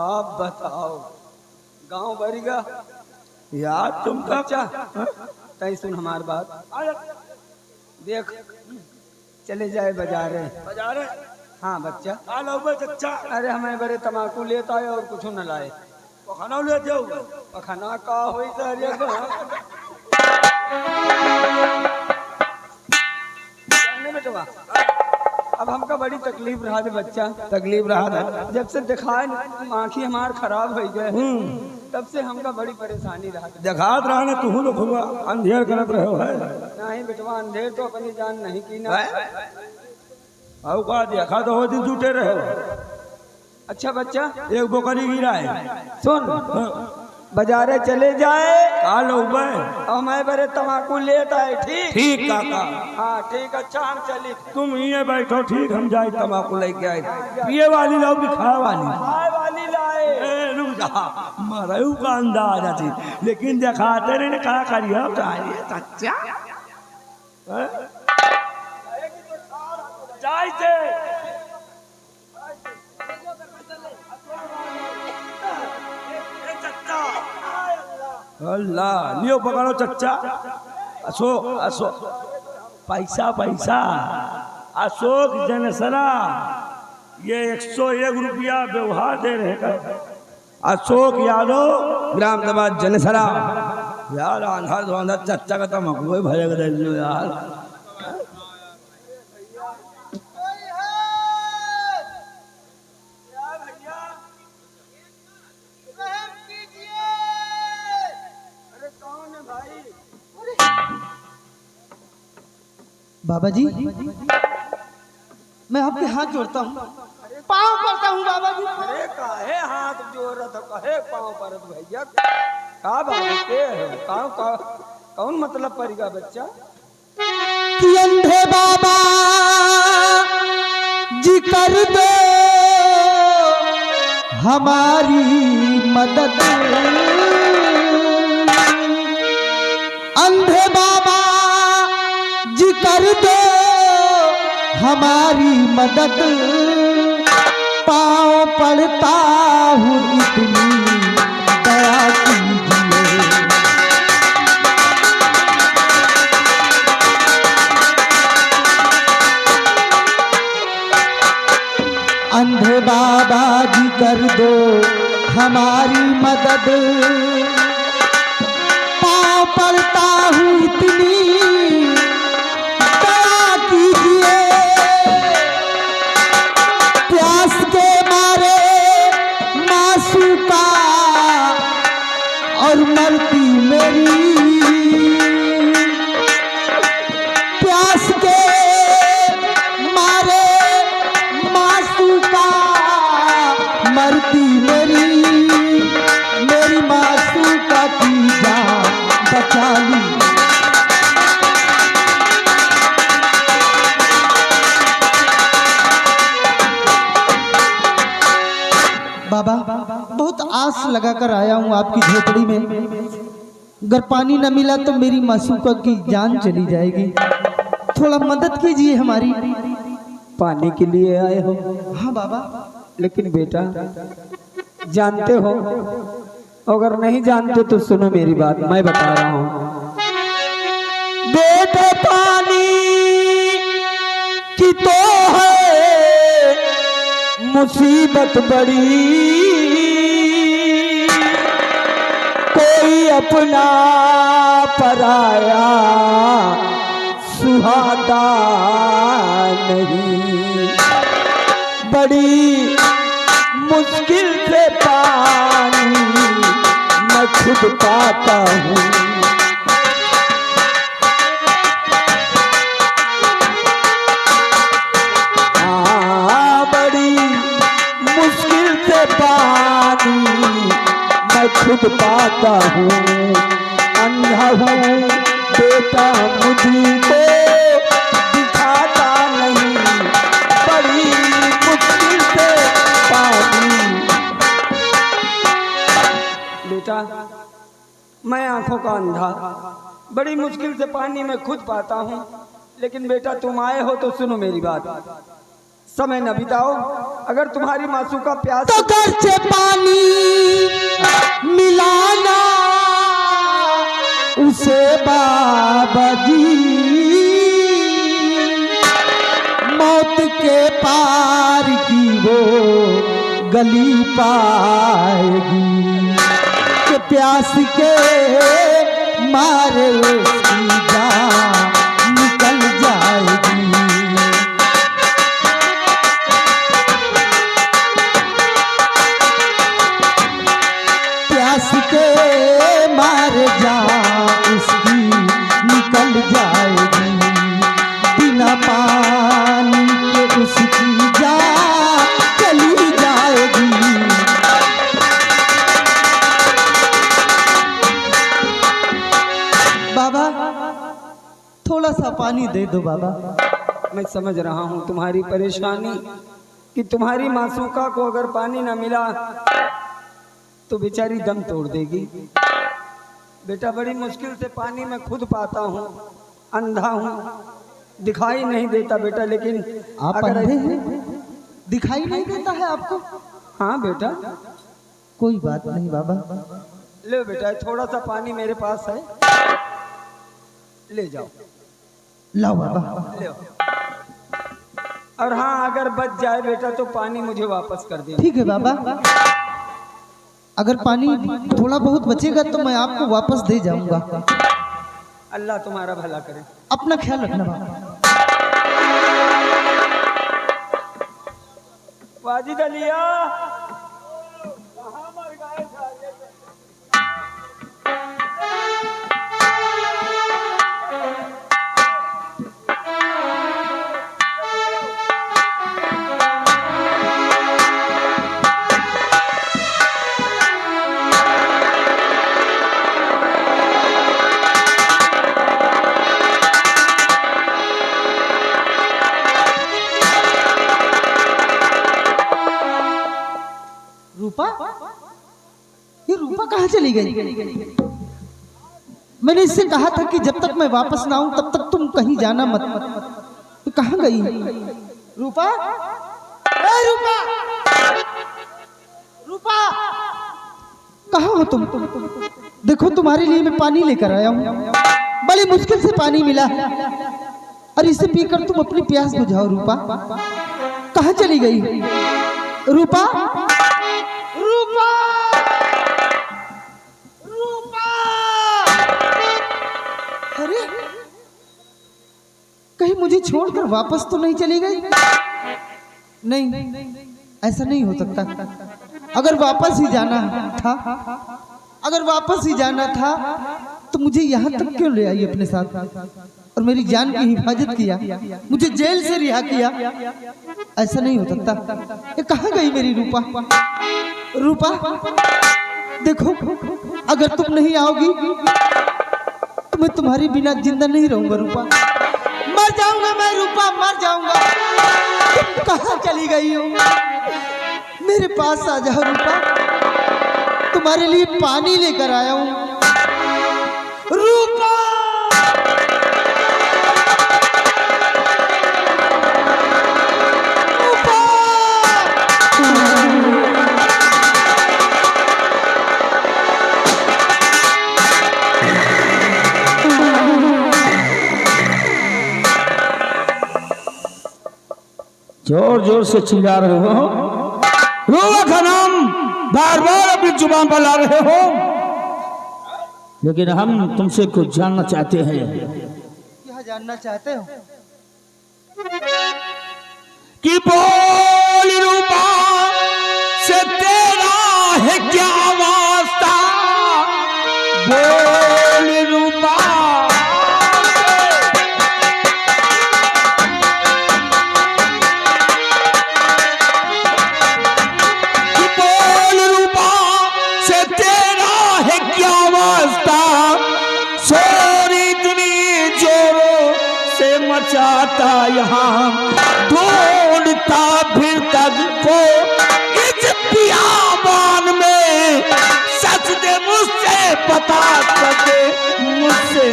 आप बताओ, गांव भरीगा यार तुम का। तय सुन हमारी बात, देख चले जाए बाजारे। बाजार है हाँ बच्चा। आ लो बे चच्चा अरे हमें बड़े तम्बाकू लेता है और कुछ न लाए। खाना ले जाओ पखाना का होई सहरिया को जाने बेटवा। अब हमका बड़ी तकलीफ रहा है बच्चा। तकलीफ रहा था जब से दिखाए आँखी हमार खराब हो गए तब से हमका बड़ी परेशानी रहा। देखात रहा ना तू लोग हुआ अंधेर करत रहे हो है नहीं बेटवा अंधेर तो अपनी जान नहीं की ना। और का देखा तो हो दिन जुटे रहे हो। अच्छा बच्चा एक बोकरी गिरा है सुन बाजारे चले जाए का लो बे और मैं बड़े तम्बाकू लेता है। ठीक ठीक काका हाँ ठीक। अच्छा हम चली। तुम ये बैठो ठीक हम जाए तम्बाकू लेके आए पिए वाली लाओ कि खाए वाली खाए वाली लाए। ए, रुक जा मरऊ का अंदाज थी लेकिन दिखाते रहे कहा करिए चच्चा जाए अल्लाह लियो पकड़ो चच्चा अशोक अशोक पैसा पैसा अशोक जनसरा ये 101 रुपया व्यवहार दे रहे हैं। अशोक यादव ग्राम सभा जनसरा यार अंधार तो अंधार चच्चा का तम्बाकू भरेगा यार। बाबा जी मैं आपके हाथ जोड़ता हूँ, पाँव पड़ता हूँ बाबा जी। अरे काहे हाथ जोड़त कहे पाँव परत भैया का बात के कौन मतलब पड़ेगा बच्चा। कि अंधे बाबा जी कर दो हमारी मदद। अंधे बाबा जी कर दो हमारी मदद। पाँव पड़ता हूँ इतनी दया कीजिए। अंधे बाबा जी कर दो हमारी मदद। पाँव पड़ता हूँ इतनी दया कीजिए। प्यास के मारे मासूका और मरती मेरी। प्यास के मारे मासूका मरती मेरी मासूका की जान बचा ली। बाबा बहुत आस लगा कर आया हूँ आपकी झोपड़ी में। अगर पानी न मिला तो मेरी मासूका की जान चली जाएगी। थोड़ा मदद कीजिए हमारी। पानी के लिए आए हो? हाँ बाबा। लेकिन बेटा जानते हो अगर नहीं जानते तो सुनो मेरी बात मैं बता रहा हूँ। बेटे पानी की तो है मुसीबत बड़ी। कोई अपना पराया सुहाता नहीं। बड़ी मुश्किल से पानी मैं खुद पाता हूँ। बड़ी मुश्किल से पानी मैं खुद पाता हूँ। अंधा हूँ बेटा मुझको दिखाता नहीं। बड़ी मुश्किल से पानी। बेटा मैं आंखों का अंधा बड़ी मुश्किल से पानी मैं खुद पाता हूँ। लेकिन बेटा तुम आए हो तो सुनो मेरी बात। समय न बिताओ। अगर तुम्हारी मासू का प्यास तो घर से पानी मिलाना उसे बाबा जी। मौत के पार की वो गली पाएगी कि प्यास के मारे उसकी जान निकल जाएगी। प्यास के मारे जान उसकी निकल जाएगी, बिना पानी के उसकी जान चली जाएगी। बाबा थोड़ा सा पानी दे दो बाबा। मैं समझ रहा हूँ तुम्हारी परेशानी कि तुम्हारी मासूका को अगर पानी ना मिला तो बेचारी दम तोड़ देगी। बेटा बड़ी मुश्किल से पानी मैं खुद पाता हूँ, अंधा हूँ, दिखाई नहीं देता बेटा, लेकिन आप अगर अंधे हैं? दिखाई नहीं देता है आपको? हाँ बेटा। कोई बात नहीं बाबा। ले बेटा थोड़ा सा पानी मेरे पास है, ले जाओ। लाओ बाबा। ले आओ। और हाँ अगर बच जाए बेटा तो पानी मुझे वापस कर देना। ठीक है बाबा, अगर पानी थोड़ा बहुत बचेगा तो मैं आपको वापस दे जाऊंगा। अल्लाह तुम्हारा भला करे। अपना ख्याल रखना बाबा। वाजिद अलिया रूपा, ये रूपा कहाँ चली गई? मैंने इससे कहा था कि जब तक मैं वापस ना आऊं तब तक तुम कहीं जाना मत। तो कहाँ गई रूपा? ए रूपा, रूपा कहाँ हो तुम? देखो तुम्हारे लिए मैं पानी लेकर आया हूँ, बड़ी मुश्किल से पानी मिला और इसे पीकर तुम अपनी प्यास बुझाओ। रूपा कहाँ चली गई? रूपा, रूपा, रूपा। अरे कहीं मुझे छोड़कर वापस तो नहीं चली गई? नहीं, ऐसा नहीं हो सकता। अगर वापस ही जाना था, अगर वापस ही जाना था तो मुझे यहाँ तक क्यों ले आई अपने साथ और मेरी जान की हिफाजत किया, मुझे जेल से रिहा किया? ऐसा नहीं हो सकता। ये कहाँ गई मेरी रूपा? रूपा देखो, अगर तुम नहीं आओगी तो मैं तुम्हारे बिना जिंदा नहीं रहूंगा। रूपा मर जाऊंगा मैं, रूपा मर जाऊंगा। तुम कहाँ चली गई हो? मेरे पास आ जाओ रूपा, तुम्हारे लिए पानी लेकर आया हूं। रूपा जोर जोर से चिल्ला रहे हो, रूपा का नाम बार बार अपनी जुबान पर ला रहे हो, लेकिन हम तुमसे कुछ जानना चाहते हैं। क्या जानना चाहते हो? कि बोल रूपा से तेरा है क्या वास्ता? बोल रूपा चाहता यहाँ ढूंढता फिर तक को इस बियाबान में, सच दे मुझसे बता सके, मुझसे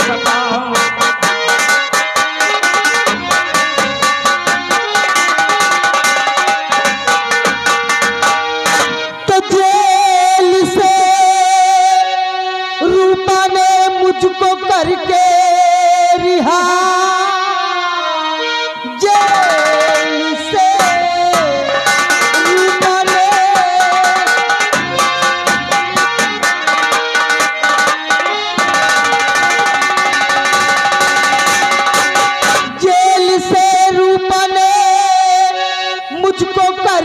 बता। तो जेल से रूपा ने मुझको करके रिहा, जेल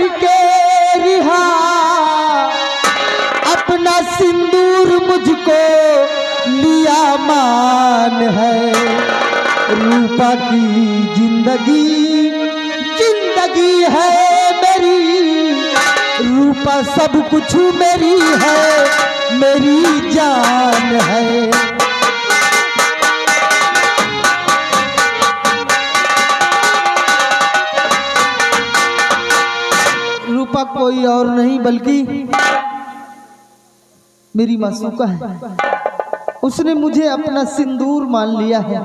करके रिहा अपना सिंदूर मुझको लिया मान है। रूपा की जिंदगी जिंदगी है मेरी, रूपा सब कुछ मेरी है, मेरी जान है। रूपा कोई और नहीं बल्कि मेरी मासूका है। उसने मुझे अपना सिंदूर मान लिया है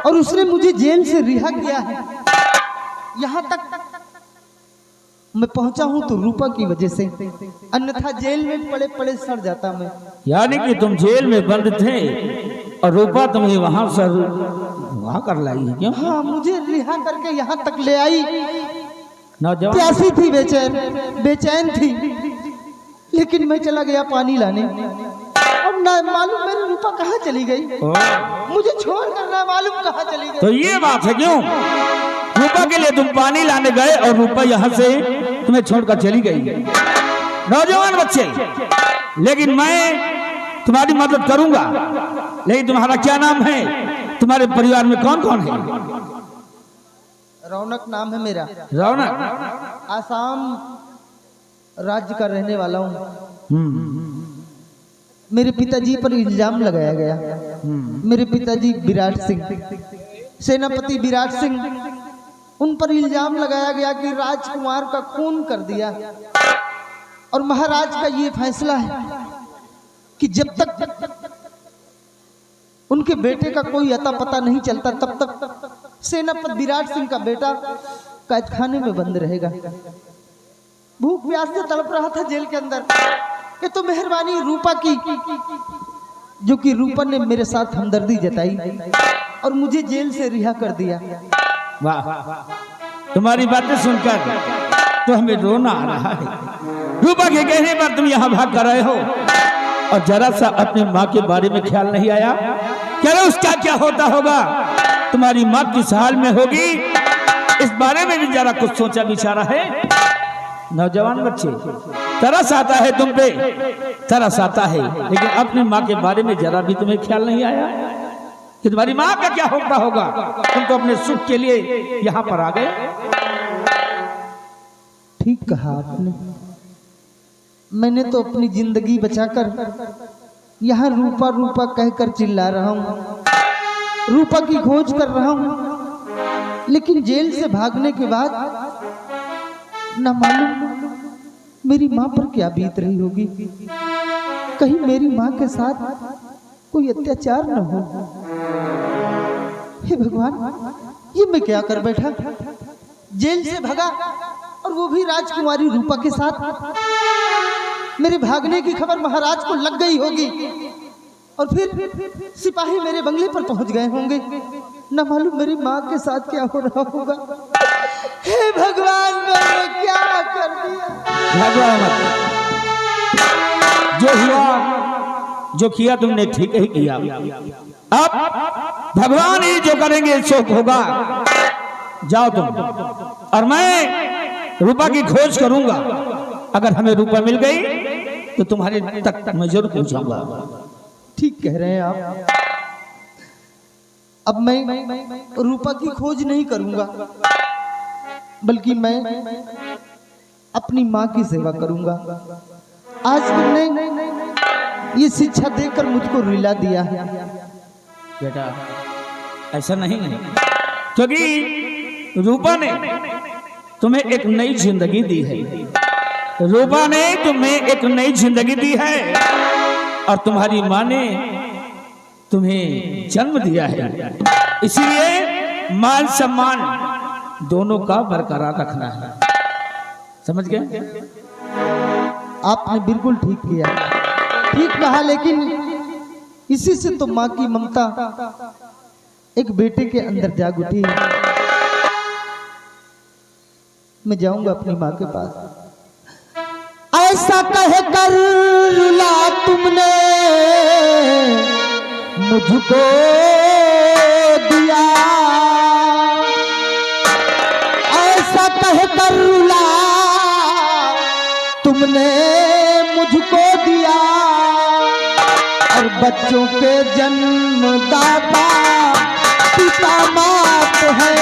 और उसने मुझे जेल से रिहा किया है। यहाँ तक मैं पहुंचा हूं तो रूपा की वजह से, अन्यथा जेल में पड़े पड़े सड़ जाता मैं। यानी कि तुम जेल में बंद थे और रूपा तुम्हें वहां से वहां कर लाई है क्यों? हाँ, मुझे रिहा करके यहाँ तक ले आई। नौजवान प्यासी थी, बेचैन थी, लेकिन मैं चला गया पानी लाने और ना मालूम मेरी रूपा कहाँ चली गई। मुझे छोड़ कर ना मालूम कहाँ चली गई। तो ये बात है क्यों? रूपा के लिए तुम पानी लाने गए और रूपा यहाँ से तुम्हें छोड़कर चली गई। नौजवान बच्चे, लेकिन मैं तुम्हारी मदद करूंगा, लेकिन तुम्हारा क्या नाम है? तुम्हारे परिवार में कौन कौन है? रौनक नाम है मेरा। रौनक? आसाम राज्य का रहने वाला हूँ। मेरे पिताजी पर इल्जाम लगाया गया। मेरे पिताजी विराट सिंह, सेनापति विराट सिंह, उन पर इल्जाम लगाया गया कि राजकुमार का खून कर दिया। और महाराज का ये फैसला है कि जब तक उनके बेटे का कोई अता पता नहीं चलता तब तक सेनापति विराट सिंह का बेटा कैदखाने में बंद रहेगा। भूख प्यास से तड़प रहा था जेल के अंदर। ये तो मेहरबानी रूपा की, जो कि रूपा ने मेरे साथ हमदर्दी जताई और मुझे जेल से रिहा कर दिया। वाह, तुम्हारी बातें सुनकर तो हमें रोना आ रहा है। रूपा के कहने पर तुम यहाँ भाग कर रहे हो और जरा सा अपनी माँ के बारे में ख्याल नहीं आया? क्या उसका क्या होता होगा? तुम्हारी माँ किस हाल में होगी, इस बारे में भी जरा कुछ सोचा विचारा है? नौजवान बच्चे, तरस आता है तुम पे, तरस आता है, लेकिन अपनी माँ के बारे में जरा भी तुम्हें ख्याल नहीं आया कि तुम्हारी माँ का क्या होता होगा? तुम तो अपने सुख के लिए यहाँ पर आ गए। ठीक कहा आपने। मैंने तो अपनी जिंदगी बचाकर यहाँ रूपा रूपा कहकर चिल्ला रहा हूँ, रूपा की खोज कर रहा हूँ, लेकिन जेल से भागने के बाद न मालूम मेरी माँ पर क्या बीत रही होगी। कहीं मेरी माँ के साथ कोई अत्याचार न हो। हे भगवान, ये मैं क्या कर बैठा? जेल से भगा और वो भी राजकुमारी रूपा के साथ। मेरे भागने की खबर महाराज को लग गई होगी और फिर सिपाही मेरे बंगले पर पहुंच गए होंगे। न मालूम मेरी माँ के साथ क्या हो रहा होगा। हे भगवान, मैंने क्या कर दिया? जो हुआ जो किया तुमने ठीक ही किया। अब भगवान ही जो करेंगे सो होगा। जाओ तुम, और मैं रूपा की खोज करूंगा। अगर हमें रूपा मिल गई तो तुम्हारे तक मैं जरूर पहुंचाऊंगा। ठीक कह रहे हैं आप। अब मैं रूपा की खोज नहीं करूंगा, बल्कि मैं अपनी माँ की सेवा करूंगा। आज तुमने ये शिक्षा देकर मुझको रिला दिया है। बेटा, ऐसा नहीं है, क्योंकि रूपा ने तुम्हें एक नई जिंदगी दी है। रूपा ने तुम्हें एक नई जिंदगी दी है और तुम्हारी माँ ने तुम्हें जन्म दिया है। इसीलिए मान सम्मान दोनों का बरकरार रखना है। समझ गए? आपने बिल्कुल ठीक किया, ठीक कहा, लेकिन इसी से तो माँ की ममता एक बेटे के अंदर जाग उठी। मैं जाऊंगा अपनी माँ के पास। ऐसा कह कर रुला तुमने मुझको दिया, ऐसा कह कहकर रुला तुमने मुझको दिया, और बच्चों के जन्मदाता पिता मात है।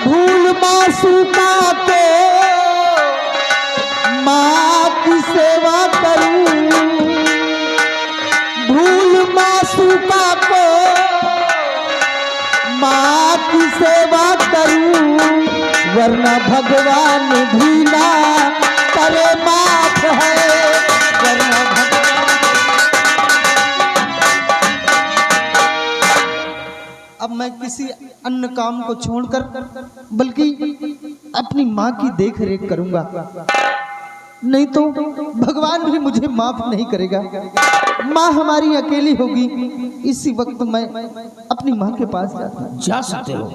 भूल मासूका को माँ की सेवा करूं, भूल मासूका को माँ की सेवा करूं, वरना भगवान भी ना करे माफ है, वरना अब मैं किसी अन्य काम को छोड़कर बल्कि अपनी माँ की देख रेख करूंगा, नहीं तो भगवान भी मुझे माफ नहीं करेगा। माँ हमारी अकेली होगी। इसी वक्त मैं अपनी माँ के पास जाता हूँ। जा सकते हो।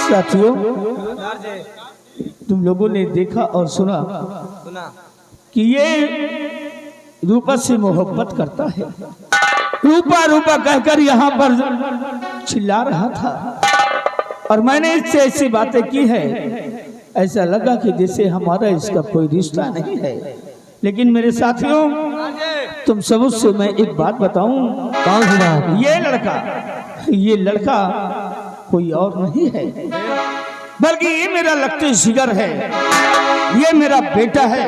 साथियों, तुम लोगों ने देखा और सुना कि ये रूपा से मोहब्बत करता है। रूपा रूपा कहकर यहाँ पर चिल्ला रहा था और मैंने इससे ऐसी बातें की है, ऐसा लगा कि जैसे हमारा इसका कोई रिश्ता नहीं है। लेकिन मेरे साथियों, तुम सब से मैं एक बात बताऊं, ये लड़का कोई और नहीं है, बल्कि ये मेरा लक्ष्य जिगर है, ये मेरा बेटा है।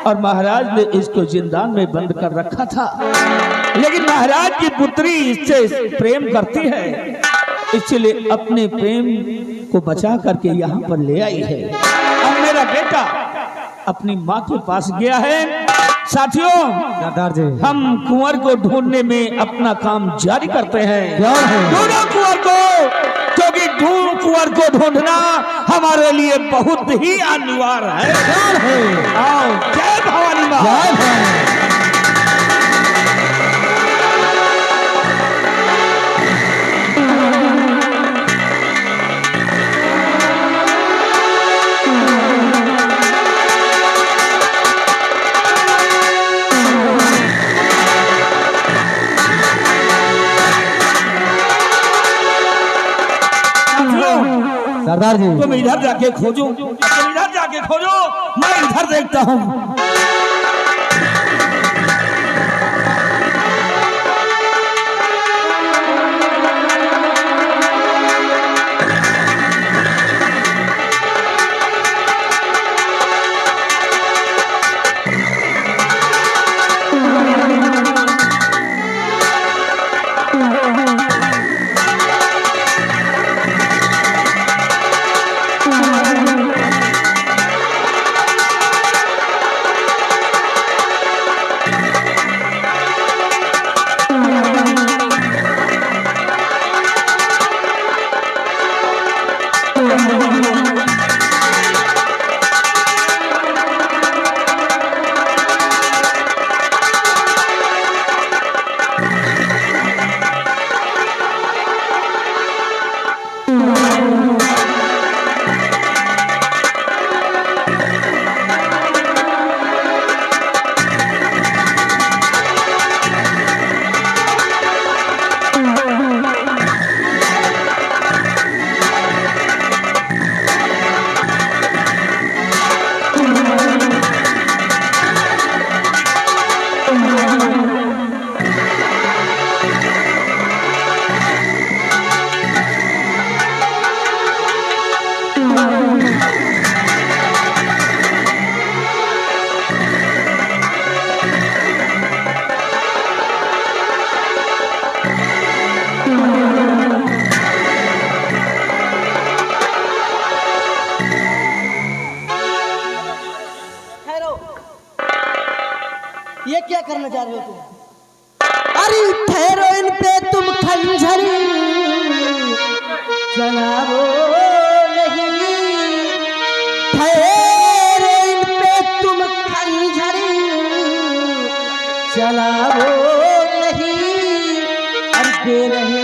और महाराज ने इसको जिंदान में बंद कर रखा था, लेकिन महाराज की पुत्री इससे प्रेम करती है, इसलिए अपने प्रेम को बचा करके यहाँ पर ले आई है। अब मेरा बेटा अपनी माँ के पास गया है। साथियों, हम कुंवर को ढूंढने में अपना काम जारी करते हैं। ढूंढो कुंवर को, क्योंकि कुंवर को ढूंढना हमारे लिए बहुत ही अनिवार्य है। आओ, जय भवानी माँ। सरदार जी, तुम इधर जाके खोजो, मैं इधर देखता हूँ। ये क्या करना चाह रहे हो तुम? अरे ठहरो, इन पे तुम खंजरी चलाओ नहीं, ठहरो, इन पे तुम खंजरी चलाओ नहीं। अरे के रहे